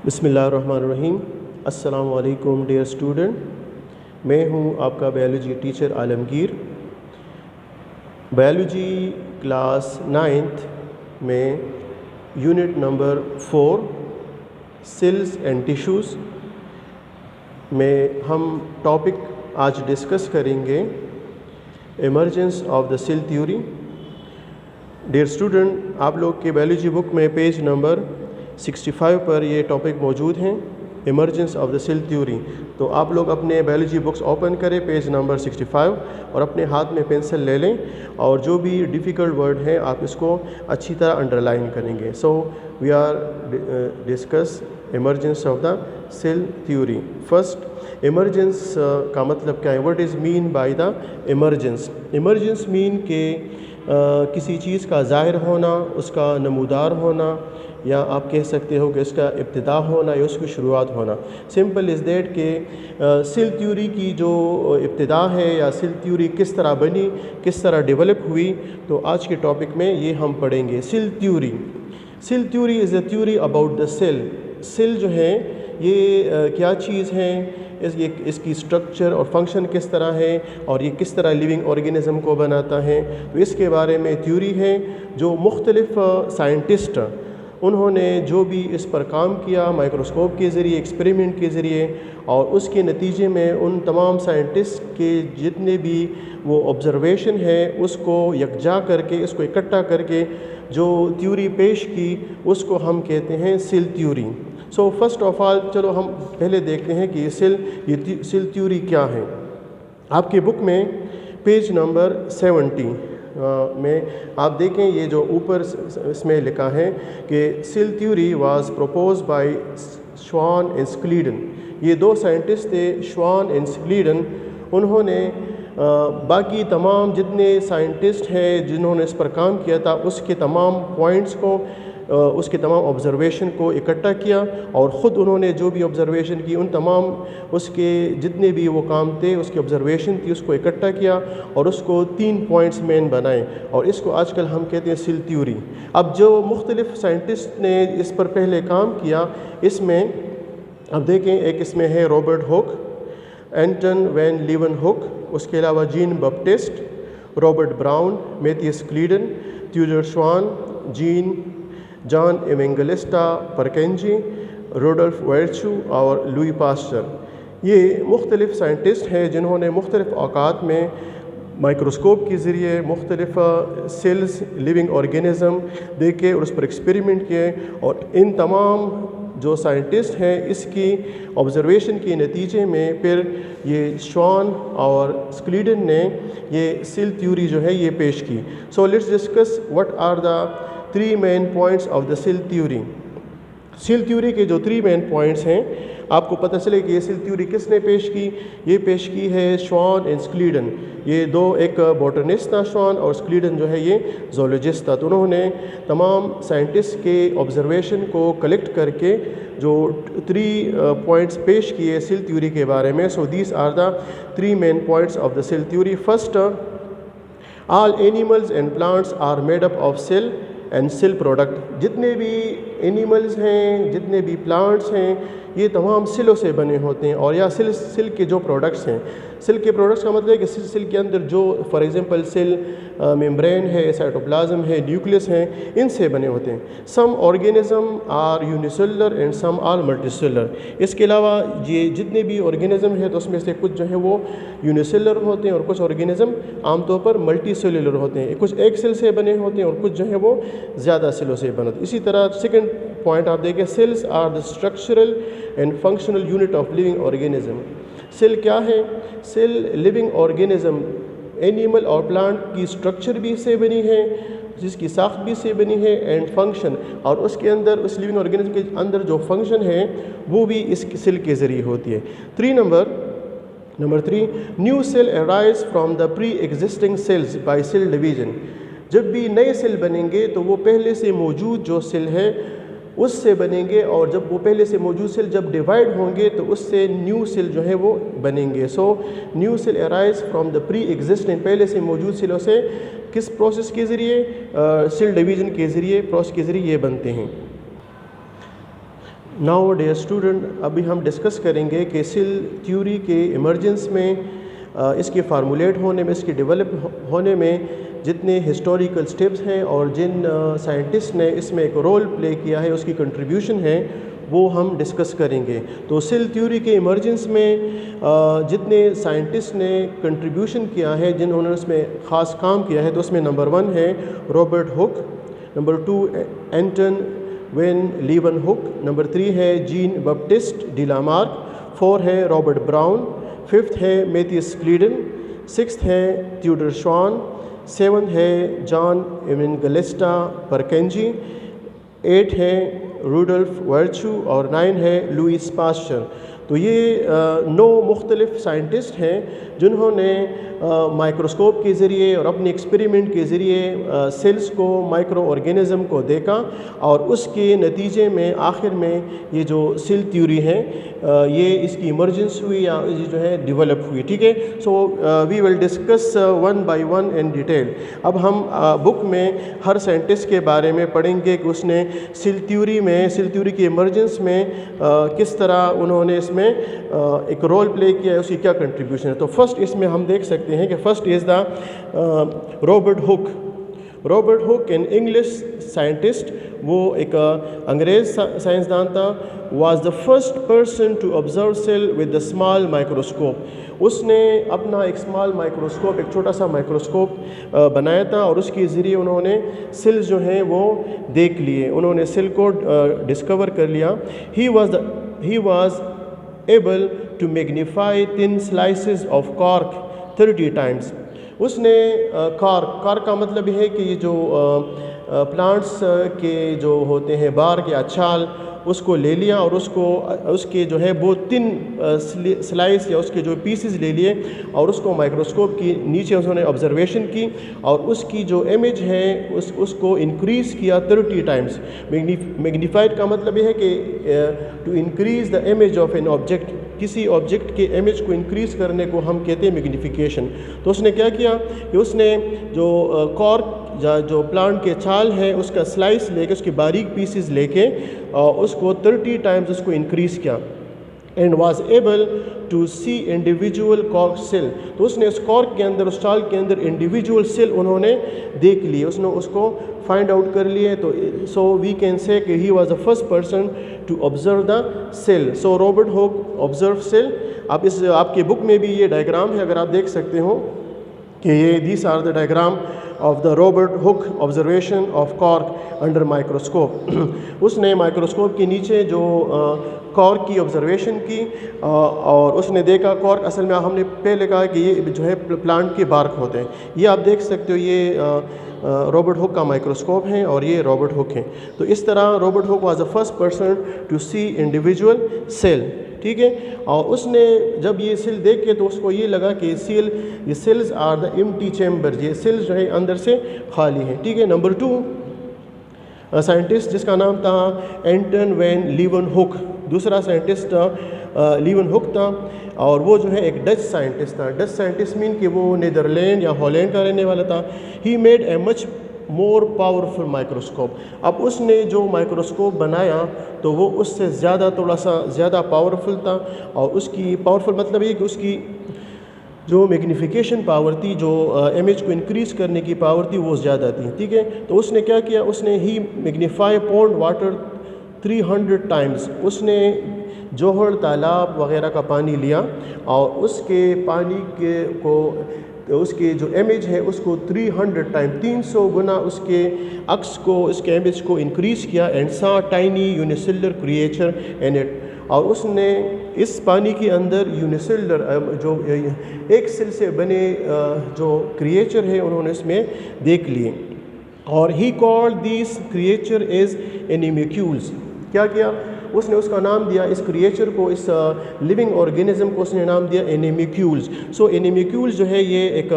बिस्मिल्लाहिर्रहमानिर्रहीम। अस्सलाम वालेकुम डियर स्टूडेंट, मैं हूं आपका biology teacher Alamgir. Biology class 9th में unit number 4 cells and tissues में हम टॉपिक आज डिस्कस करेंगे emergence of the cell theory. Dear student, आप लोग के बायोलॉजी बुक में पेज नंबर 65 पर ये टॉपिक मौजूद हैं, emergence of the cell theory. तो आप लोग अपने बायोलॉजी बुक्स ओपन करें, पेज नंबर 65, और अपने हाथ में पेंसिल ले लें और जो भी डिफ़िकल्ट वर्ड हैं आप इसको अच्छी तरह अंडरलाइन करेंगे। So we are discuss emergence of the cell theory. First, emergence का मतलब क्या है? What is mean by the emergence? Emergence mean के किसी चीज़ का ज़ाहिर होना, उसका नमूदार होना, या आप कह सकते हो कि इसका इब्तिदा होना या उसकी शुरुआत होना। सिंपल इज़ दैट कि सेल थ्योरी की जो इब्तिदा है या सेल थ्योरी किस तरह बनी, किस तरह डेवलप हुई, तो आज के टॉपिक में ये हम पढ़ेंगे। Cell theory is a theory about the cell. Cell जो है ये क्या चीज़ है, इसकी स्ट्रक्चर और फंक्शन किस तरह है, और ये किस तरह लिविंग ऑर्गेनिज़म को बनाता है, तो इसके बारे में थ्योरी है। जो मुख्तलिफ साइंटिस्ट उन्होंने जो भी इस पर काम किया माइक्रोस्कोप के ज़रिए, एक्सपेरिमेंट के ज़रिए, और उसके नतीजे में उन तमाम साइंटिस्ट के जितने भी वो ऑब्ज़र्वेशन है उसको यकजा करके, इसको इकट्ठा करके जो थ्योरी पेश की, उसको हम कहते हैं cell theory. So first of all चलो हम पहले देखते हैं कि ये सेल थ्योरी क्या है। आपके बुक में पेज नंबर 70 में आप देखें, ये जो ऊपर इसमें लिखा है कि cell theory was propose by Schwann and Schleiden. ये दो साइंटिस्ट थे, श्वान एंड स्क्लीडन। उन्होंने बाकी तमाम जितने साइंटिस्ट हैं जिन्होंने इस पर काम किया था उसके तमाम पॉइंट्स को, उसके तमाम ऑब्ज़र्वेशन को इकट्ठा किया, और ख़ुद उन्होंने जो भी ऑब्ज़र्वेशन की उन तमाम उसके जितने भी वो काम थे, उसकी ऑब्ज़र्वेशन थी, उसको इकट्ठा किया और उसको 3 पॉइंट्स मेन बनाए, और इसको आजकल हम कहते हैं सेल थ्योरी। अब जो मुख्तलिफ साइंटिस्ट ने इस पर पहले काम किया, इसमें अब देखें, एक इसमें है Robert Hooke, Anton van Leeuwenhoek, उसके अलावा Jean Baptiste, Robert Brown, Matthias Schleiden, Theodor Schwann, John Evangelista Purkinje, Rudolf Virchow और लुई पास्चर। ये मुख्तलिफ साइंटिस्ट हैं जिन्होंने मुख्तलिफ औकात में माइक्रोस्कोप के ज़रिए मुख्तलिफ सेल्स, लिविंग ऑर्गेनिज़म देखे और उस पर एक्सपेरिमेंट किए, और इन तमाम जो साइंटिस्ट हैं इसकी ऑब्ज़र्वेशन के नतीजे में फिर ये श्वान और स्क्लीडन ने ये सेल थ्योरी जो है ये पेश की। So let's discuss what are the 3 main points of the cell theory. Cell theory के जो 3 मेन पॉइंट्स हैं, आपको पता चले कि ये सेल थ्योरी किसने पेश की। ये पेश की है श्वान एंड स्क्लीडन। ये दो, एक बॉटनिस्ट था श्वान, और स्क्लीडन जो है ये जोलॉजिस्ट था। तो उन्होंने तमाम साइंटिस्ट के ऑब्ज़र्वेशन को कलेक्ट करके जो 3 पॉइंट्स पेश किए सेल थ्योरी के बारे में। So these are the 3 main points of the cell theory. First, all animals and plants are made up of cell and cell product. जितने भी एनिमल्स हैं, जितने भी प्लांट्स हैं, ये तमाम सेलों से बने होते हैं, और या सेल के जो प्रोडक्ट्स हैं। सेल के प्रोडक्ट्स का मतलब है कि सेल के अंदर जो फॉर एग्जांपल सेल मेम्ब्रेन है, साइटोप्लाज्म है, न्यूक्लियस हैं, इनसे बने होते हैं। Some organism are unicellular and some are multicellular. इसके अलावा ये जितने भी ऑर्गेनिज्म है तो उसमें से कुछ जो है वो यूनिसेलुलर होते हैं और कुछ ऑर्गेनिज्म आमतौर पर मल्टीसेलुलर होते हैं। कुछ एक सेल से बने होते हैं और कुछ जो है वो ज़्यादा सेलों से बने होते हैं। इसी तरह सेकेंड पॉइंट आप देखें, cells are the structural and functional unit of living organism. Cell क्या है? सेल लिविंग ऑर्गेनिज्म, एनिमल और प्लांट की स्ट्रक्चर भी इससे बनी है, जिसकी साख्त भी इससे बनी है, एंड फंक्शन, और उसके अंदर उस लिविंग ऑर्गेनिज्म के अंदर जो फंक्शन है वो भी इस सेल के ज़रिए होती है। Number 3, new cell arise from the pre existing cells by cell division. जब भी नए सेल बनेंगे तो वो पहले से मौजूद जो सेल है उससे बनेंगे, और जब वो पहले से मौजूद सेल जब डिवाइड होंगे तो उससे न्यू सेल जो है वो बनेंगे। So new cell arise from the pre existing, पहले से मौजूद सेलों से किस प्रोसेस के ज़रिए? सेल डिवीज़न के ज़रिए, प्रोसेस के ज़रिए ये बनते हैं। नाउ डियर स्टूडेंट, अभी हम डिस्कस करेंगे कि सेल थ्योरी के इमर्जेंस में इसके फार्मूलेट होने में, इसके डेवलप होने में जितने हिस्टोरिकल स्टेप्स हैं और जिन साइंटिस्ट ने इसमें एक रोल प्ले किया है, उसकी कंट्रीब्यूशन है, वो हम डिस्कस करेंगे। तो सेल थ्योरी के इमर्जेंस में जितने साइंटिस्ट ने कंट्रीब्यूशन किया है, जिन्होंने उसमें ख़ास काम किया है, तो उसमें नंबर 1 है Robert Hooke, number 2 Anton van Leeuwenhoek, number 3 है जीन बप्टिस्ट डी लामार्क, 4 है रॉबर्ट ब्राउन, 5th है मैथियस क्लीडन, 6th है थियोडर श्वान, 7th है जॉन इवेंगेलिस्टा परकेंजी, 8 है रूडोल्फ वर्चू और 9 है लुइस पास्चर। तो ये 9 मुख्तलिफ साइंटिस्ट हैं जिन्होंने माइक्रोस्कोप के ज़रिए और अपने एक्सपेरिमेंट के ज़रिए सेल्स को, माइक्रो ऑर्गेनिज़म को देखा और उसके नतीजे में आखिर में ये जो सेल थ्योरी है ये इसकी इमर्जेंस हुई या ये जो है डेवलप हुई। ठीक है, so we will discuss 1 by 1 in detail. अब हम बुक में हर साइंटिस्ट के बारे में पढ़ेंगे कि उसने सेल थ्योरी की इमर्जेंस में किस तरह उन्होंने इसमें एक रोल प्ले किया है, उसकी क्या कंट्रीब्यूशन है। तो फर्स्ट इसमें हम देख सकते हैं कि first is the Robert Hooke. Robert Hooke an English scientist, वो एक अंग्रेज़ साइंसदान था। Was the first person to observe cell with the small microscope. उसने अपना एक स्मॉल माइक्रोस्कोप, एक छोटा सा माइक्रोस्कोप बनाया था और उसके ज़रिए उन्होंने सेल्स जो हैं वो देख लिए, उन्होंने सेल को डिस्कवर कर लिया। He was able to magnify thin slices of cork 30 times। उसने कॉर्क का मतलब है कि ये जो प्लांट्स के जो होते हैं बार्क या छाल, उसको ले लिया और उसके जो है वो 3 स्लाइस या उसके जो पीसेस ले लिए और उसको माइक्रोस्कोप की नीचे उन्होंने ऑब्जर्वेशन की और उसकी जो इमेज है उसको इंक्रीज़ किया 30 टाइम्स। मैग्नीफाइड का मतलब ये है कि to increase the image of an object, किसी ऑब्जेक्ट के इमेज को इंक्रीज़ करने को हम कहते हैं मैग्नीफिकेशन। तो उसने क्या किया कि उसने जो कॉर्क या जो प्लांट के छाल है उसका स्लाइस लेके, उसके बारीक पीसेस लेके उसको 30 टाइम्स उसको इंक्रीज़ किया and was able to see individual cork cell. तो उसने उस कॉर्क के अंदर, उस छाल के अंदर इंडिविजुअल सेल उन्होंने देख लिए, उसने उसको फाइंड आउट कर लिए। तो सो वी कैन से कि he was the first person to observe the cell. So Robert Hooke observe cell. अब इस आपके बुक में भी ये डायग्राम है, अगर आप देख सकते हो कि ये these are the diagram of the Robert Hooke observation of cork under microscope. उसने माइक्रोस्कोप के नीचे जो कॉर्क की ऑब्जर्वेशन की और उसने देखा कॉर्क, असल में हमने पहले कहा कि ये जो है प्लांट के बार्क होते हैं। ये आप देख सकते हो, ये रॉबर्ट हुक का माइक्रोस्कोप है और ये रॉबर्ट हुक है। तो इस तरह Robert Hooke was the first person to see individual cell. ठीक है, और उसने जब ये सेल देख के तो उसको ये लगा कि ये cells are the empty chamber, ये सेल्स जो है अंदर से खाली हैं। ठीक है, नंबर 2 साइंटिस्ट जिसका नाम था एंटन वेन लीवनहुक, दूसरा साइंटिस्ट लीवनहुक था और वो जो है एक डच साइंटिस्ट था। डच साइंटिस्ट मीन कि वो नीदरलैंड या हॉलैंड का रहने वाला था। He made a much more powerful microscope. अब उसने जो माइक्रोस्कोप बनाया तो वो उससे थोड़ा सा ज़्यादा पावरफुल था और उसकी पावरफुल मतलब ये कि उसकी जो मैग्नीफिकेशन पावर थी, जो इमेज को इंक्रीज़ करने की पावर थी, वो ज़्यादा थी। ठीक है, तो उसने क्या किया, उसने ही मैग्नीफाई पॉन्ड वाटर 300 टाइम्स। उसने जोहर तालाब वग़ैरह का पानी लिया और उसके पानी को उसके जो इमेज है उसको 300 टाइम 300 गुना उसके अक्स को, उसके इमेज को इंक्रीज़ किया एंड सा tiny unicellular creature in it. और उसने इस पानी के अंदर यूनिसेलुलर जो एक सेल से बने जो क्रिएचर है उन्होंने इसमें देख लिए और he called this creature is animalcules. क्या किया उसने, उसका नाम दिया इस क्रिएचर को, इस लिविंग ऑर्गेनिज्म को उसने नाम दिया एनिमिक्यूल्स। सो एनिमिक्यूल्स जो है ये एक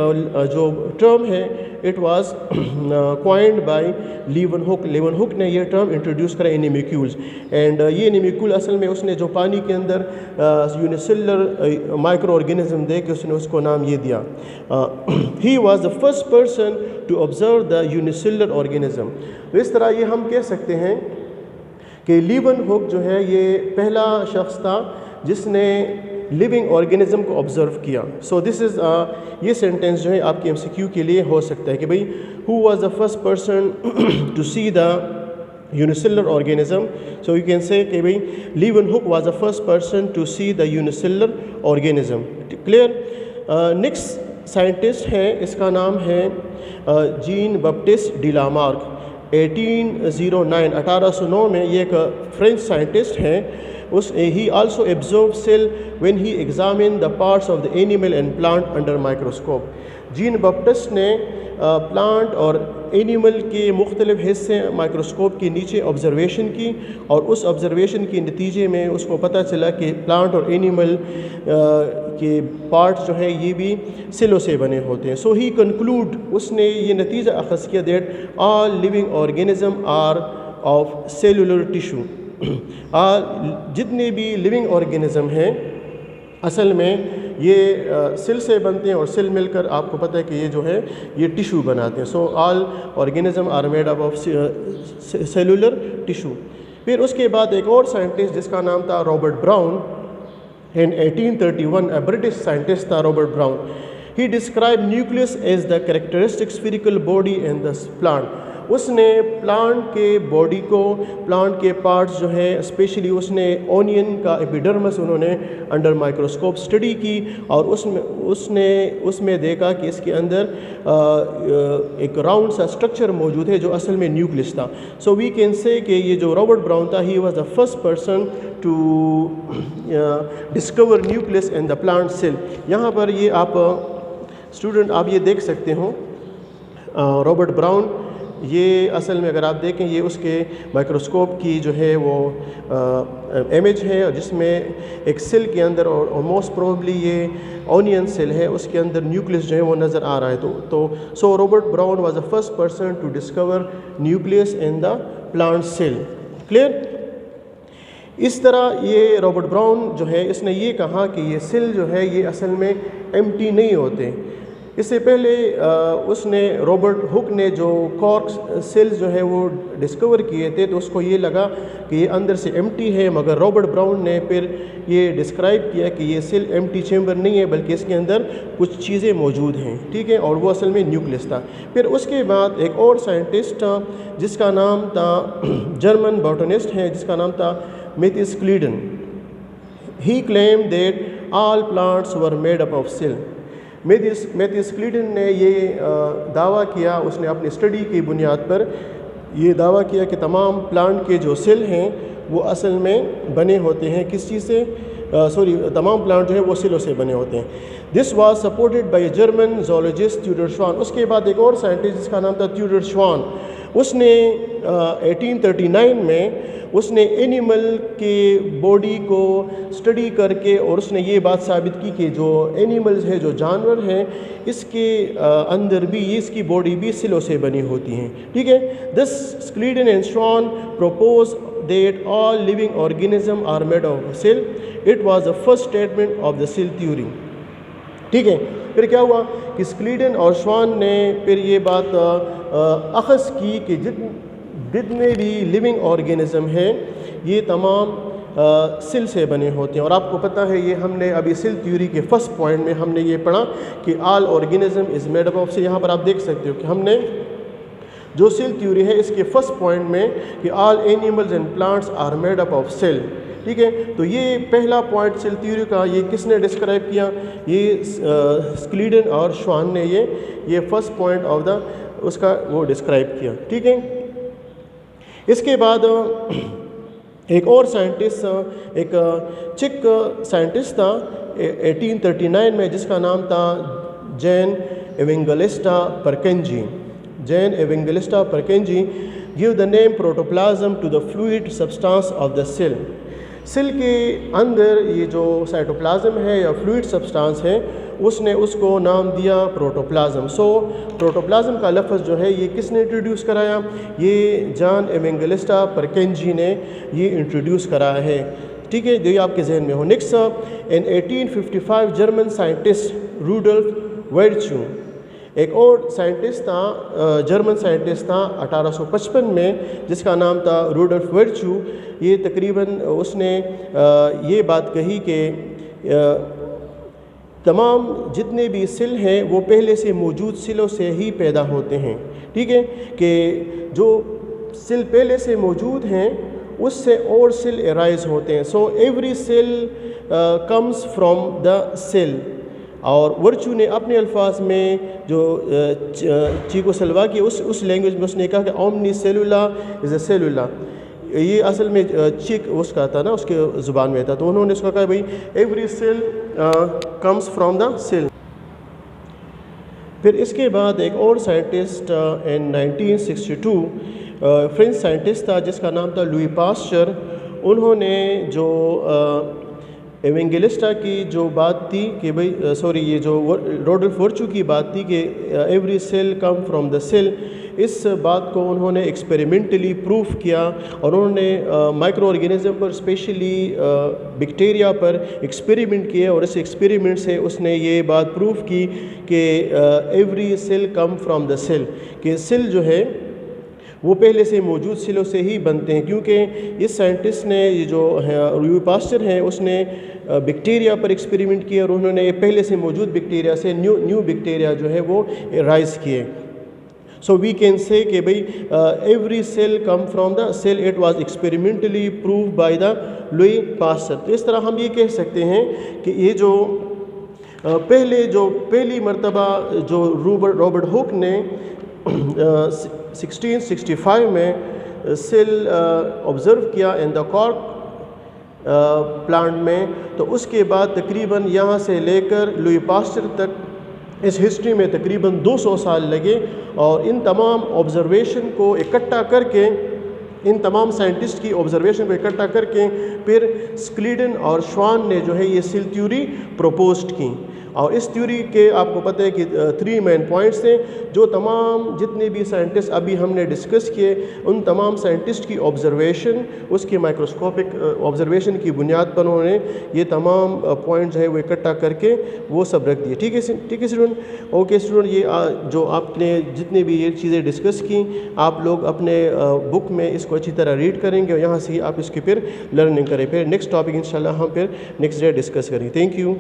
जो टर्म है, इट वाज कॉइंड बाय लीवनहुक। लीवनहुक ने ये टर्म इंट्रोड्यूस करा एनिमिक्यूल्स एंड ये एनिमिक्यूल असल में उसने जो पानी के अंदर यूनिसेलुलर माइक्रो ऑर्गेनिज्म दे के उसने उसको नाम ये दिया। He was the first person to observe the unicellular organism. तो इस तरह ये हम कह सकते हैं کہ لیون ہک جو ہے یہ پہلا شخص تھا جس نے لیونگ آرگینزم کو آبزرو کیا. سو دس از یہ سینٹینس جو ہے آپ کے MCQ کے لیے ہو سکتا ہے کہ بھئی he was the first person to see the unicellular organism. So you can say کہ بھئی Leeuwenhoek was the first person to see the unicellular organism. Clear? Next scientist ہے, اس کا نام ہے جین بپٹسٹ ڈی لامارک. 1809 میں یہ ایک فرینچ سائنٹسٹ ہیں. He also observed cell when he examined the parts of the animal and plant under microscope. Jean Baptiste نے plant اور اینیمل کے مختلف حصے مائکروسکوپ کے نیچے آبزرویشن کی, اور اس آبزرویشن کے نتیجے میں اس کو پتہ چلا کہ پلانٹ اور اینیمل کے پارٹس جو ہیں یہ بھی سیلوں سے بنے ہوتے ہیں. سو ہی کنکلوڈ, اس نے یہ نتیجہ اخذ کیا that all living organism are of cellular tissue. جتنے بھی لیونگ آرگینزم ہیں اصل میں یہ سیل سے بنتے ہیں, اور سیل مل کر آپ کو پتہ ہے کہ یہ جو ہے یہ ٹیشو بناتے ہیں. So all organism are made up of cellular tissue. پھر اس کے بعد ایک اور سائنٹسٹ جس کا نام تھا Robert brown. In 1831 a British scientist تھا Robert brown. He described nucleus as the characteristic spherical body in the plant. اس نے پلانٹ کے باڈی کو, پلانٹ کے پارٹس جو ہیں اسپیشلی اس نے اونین کا ایپیڈرمس انہوں نے انڈر مائکروسکوپ اسٹڈی کی, اور اس میں دیکھا کہ اس کے اندر ایک راؤنڈ سا اسٹرکچر موجود ہے جو اصل میں نیوکلس تھا. سو وی کین سے کہ یہ جو رابرٹ براؤن تھا he was the first person to discover nucleus in the plant cell. یہاں پر یہ آپ اسٹوڈنٹ آپ یہ دیکھ سکتے ہو رابرٹ براؤن, یہ اصل میں اگر آپ دیکھیں یہ اس کے مائکروسکوپ کی جو ہے وہ امیج ہے, جس میں ایک سیل کے اندر, اور موسٹ پروبلی یہ اونین سیل ہے, اس کے اندر نیوکلس جو ہے وہ نظر آ رہا ہے. تو so Robert Brown was the first person to discover nucleus in the plant cell. Clear? اس طرح یہ رابرٹ براؤن جو ہے اس نے یہ کہا کہ یہ سیل جو ہے یہ اصل میں ایمٹی نہیں ہوتے. اس سے پہلے اس نے رابرٹ ہک نے جو کارک سیلز جو ہے وہ ڈسکور کیے تھے تو اس کو یہ لگا کہ یہ اندر سے ایمٹی ہے, مگر رابرٹ براؤن نے پھر یہ ڈسکرائب کیا کہ یہ سیل ایمٹی چیمبر نہیں ہے بلکہ اس کے اندر کچھ چیزیں موجود ہیں. ٹھیک ہے, اور وہ اصل میں نیوکلس تھا. پھر اس کے بعد ایک اور سائنٹسٹ جس کا نام تھا, جرمن باٹنسٹ ہے جس کا نام تھا Matthias Schleiden. He claim that all plants were made up of cell. Matthias Schleiden نے یہ دعویٰ کیا, اس نے اپنی اسٹڈی کی بنیاد پر یہ دعویٰ کیا کہ تمام پلانٹ کے جو سیل ہیں وہ اصل میں بنے ہوتے ہیں کس چیز سے, تمام پلانٹ جو ہے وہ سیلوں سے بنے ہوتے ہیں. This was supported by German zoologist Theodor Schwann. اس کے بعد ایک اور سائنٹسٹ جس کا نام تھا تھیوڈر شوان, اس نے 1839 میں اس نے اینیمل کے باڈی کو اسٹڈی کر کے, اور اس نے یہ بات ثابت کی کہ جو اینیملز ہے, جو جانور ہیں, اس کے اندر بھی اس کی باڈی بھی سیلوں سے بنی ہوتی ہیں. ٹھیک ہے. This Schleiden and Schwann propose that all living organism are made of cell. It was the first statement of the cell theory. ٹھیک ہے. پھر کیا ہوا کہ سکلیڈن اور شوان نے پھر یہ بات اخذ کی کہ جتنے بھی لیونگ آرگینزم ہیں یہ تمام سیل سے بنے ہوتے ہیں. اور آپ کو پتہ ہے یہ ہم نے ابھی سیل تھیوری کے فرسٹ پوائنٹ میں ہم نے یہ پڑھا کہ all organism is made up of cell. یہاں پر آپ دیکھ سکتے ہو کہ ہم نے جو سیل تھیوری ہے اس کے فرسٹ پوائنٹ میں کہ all animals and plants are made up of cell. ٹھیک ہے. تو یہ پہلا پوائنٹ سیل تھیوری کا یہ کس نے ڈسکرائب کیا, یہ سکلیڈن اور شوان نے یہ فرسٹ پوائنٹ آف دا اس کا وہ ڈسکرائب کیا. ٹھیک ہے. اس کے بعد ایک اور سائنٹسٹ, ایک چیک سائنٹسٹ تھا 1839 میں جس کا نام تھا Jan Evangelista Purkinje. Jan Evangelista Purkinje give the name protoplasm to the fluid substance of the cell. Cell کے اندر یہ جو سائٹوپلازم ہے یا فلوئڈ سبسٹانس ہے اس نے اس کو نام دیا پروٹوپلازم. سو پروٹوپلازم کا لفظ جو ہے یہ کس نے انٹروڈیوس کرایا, یہ جان ایونگلسٹا پرکنجی نے یہ انٹروڈیوس کرایا ہے. ٹھیک ہے, جو یہ آپ کے ذہن میں ہو. Next in 1855 German scientist Rudolf Virchow, ایک اور سائنٹسٹ تھا, جرمن سائنٹسٹ تھا 1855 میں جس کا نام تھا روڈولف ویرچو. یہ تقریباً اس نے یہ بات کہی کہ تمام جتنے بھی سیل ہیں وہ پہلے سے موجود سیلوں سے ہی پیدا ہوتے ہیں، ٹھیک ہے، کہ جو سیل پہلے سے موجود ہیں اس سے اور سیل ارائز ہوتے ہیں. So every cell comes from the cell. اور ورچو نے اپنے الفاظ میں جو چیکو سلواکی اس لینگویج میں اس نے کہا کہ اومنی سیلولا از اے سیلولا. یہ اصل میں چیک اس کا تھا نا، اس کے زبان میں تھا، تو انہوں نے اس کو کہا بھائی every cell comes from the cell. پھر اس کے بعد ایک اور سائنٹسٹ ان 1962 فرینچ سائنٹسٹ تھا جس کا نام تھا لوئی پاسچر. انہوں نے جو ایونگیلسٹا کی جو بات تھی کہ بھائی یہ جو روڈولف ورچو کی بات تھی کہ every cell come from the cell, اس بات کو انہوں نے ایکسپیریمنٹلی پروف کیا، اور انہوں نے مائکرو آرگینزم پر اسپیشلی بیکٹیریا پر ایکسپیریمنٹ کیے، اور اس ایکسپیریمنٹ سے اس نے یہ بات پروف کی کہ every cell come from the cell, کہ سیل جو ہے وہ پہلے سے موجود سیلوں سے ہی بنتے ہیں. کیونکہ اس سائنٹسٹ نے یہ جو لوئی پاسچر ہیں اس نے بیکٹیریا پر ایکسپیریمنٹ کیا، اور انہوں نے پہلے سے موجود بیکٹیریا سے نیو بیکٹیریا جو ہے وہ رائز کیے. سو وی کین سے کہ بھائی every cell come from the cell, it was experimentally proof by the Louis Pasteur. تو اس طرح ہم یہ کہہ سکتے ہیں کہ یہ جو پہلی مرتبہ جو رابرٹ ہوک نے 1665 میں سیل آبزرو کیا ان دا کارک پلانٹ میں، تو اس کے بعد تقریباً یہاں سے لے کر لوئی پاسچر تک اس ہسٹری میں تقریباً 200 سال لگے. اور ان تمام آبزرویشن کو اکٹھا کر کے، ان تمام سائنٹسٹ کی آبزرویشن کو اکٹھا کر کے پھر سکلیڈن اور شوان نے جو ہے یہ سیل تھیوری پروپوزڈ کی. اور اس تھیوری کے آپ کو پتہ ہے کہ 3 مین پوائنٹس ہیں جو تمام جتنے بھی سائنٹسٹ ابھی ہم نے ڈسکس کیے، ان تمام سائنٹسٹ کی آبزرویشن، اس کی مائکروسکوپک آبزرویشن کی بنیاد پر انہوں نے یہ تمام پوائنٹس جو ہے وہ اکٹھا کر کے وہ سب رکھ دیے. ٹھیک ہے اسٹوڈنٹ؟ اوکے اسٹوڈنٹ، یہ جو آپ نے جتنے بھی یہ چیزیں ڈسکس کی آپ لوگ اپنے بک میں اس کو اچھی طرح ریڈ کریں گے، اور یہاں سے آپ اس کی پھر لرننگ کریں. پھر نیکسٹ ٹاپک انشاءاللہ ہم پھر نیکسٹ ڈے ڈسکس کریں. Thank you.